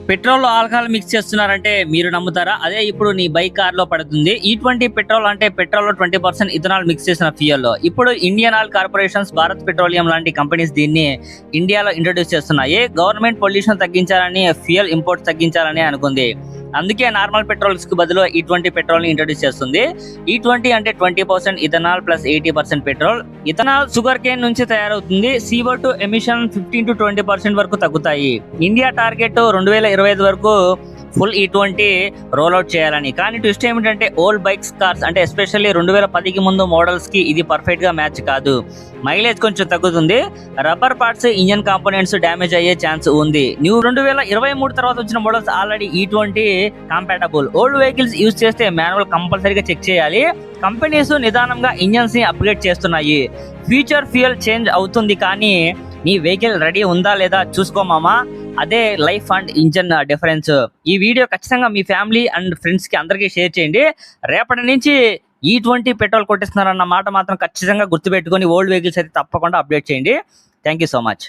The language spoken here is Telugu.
పెట్రోల్ ఆల్కహాల్ మిక్స్ చేస్తున్నారంటే మీరు నమ్ముతారా? అదే ఇప్పుడు నీ బైక్ కార్ లో పడుతుంది. ఈ పెట్రోల్ అంటే పెట్రోల్ లో 20% ఇథనాల్ మిక్స్ చేసిన ఫ్యూయల్ లో. ఇప్పుడు Indian oil corporations, Bharat petroleum లాంటి కంపెనీస్ దీన్ని ఇండియాలో ఇంట్రొడ్యూస్ చేస్తున్నాయి. గవర్నమెంట్ పొల్యూషన్ తగ్గించాలని, ఫ్యూయల్ ఇంపోర్ట్స్ తగ్గించాలని అనుకుంది. అందుకే నార్మల్ పెట్రోల్స్ కి బదులు ఈ పెట్రోల్ ని ఇంట్రొడ్యూస్ చేస్తుంది. ఈ అంటే 20% ethanol plus 80% petrol. Ethanol sugar cane నుంచి తయారవుతుంది. CO2 ఎమిషన్ 15 to 20% వరకు తగ్గుతాయి. ఇండియా టార్గెట్ 2025 వరకు ఫుల్ ఈ రోల్ అవుట్ చేయాలని. కానీ ట్విస్ట్ ఏమిటంటే ఓల్డ్ బైక్స్, కార్స్ అంటే ఎస్పెషల్లీ 2010కి ముందు మోడల్స్ కి ఇది పర్ఫెక్ట్ గా మ్యాచ్ కాదు. మైలేజ్ కొంచెం తగ్గుతుంది. Rubber parts, engine components damage అయ్యే ఛాన్స్ ఉంది. న్యూ 2023 తర్వాత వచ్చిన మోడల్స్ ఆల్రెడీ ఈ కంపాటబుల్. ఓల్డ్ వెహికల్స్ యూజ్ చేస్తే మాన్యువల్ కంపల్సరీగా చెక్ చేయాలి. కంపెనీస్ నిదానంగా ఇంజన్స్ ని అప్గ్రేడ్ చేస్తున్నాయి. ఫ్యూచర్ ఫ్యూయల్ చేంజ్ అవుతుంది, కానీ నీ వెహికల్ రెడీ ఉందా లేదా చూసుకోమామా. అదే లైఫ్ అండ్ ఇంజన్ డిఫరెన్స్. ఈ వీడియో ఖచ్చితంగా మీ ఫ్యామిలీ అండ్ ఫ్రెండ్స్ కి అందరికీ షేర్ చేయండి. రేపటి నుంచి ఈ పెట్రోల్ కొట్టిస్తున్నారన్న మాట మాత్రం ఖచ్చితంగా గుర్తుపెట్టుకొని ఓల్డ్ వెహికల్స్ అయితే తప్పకుండా అప్డేట్ చేయండి. Thank you so much.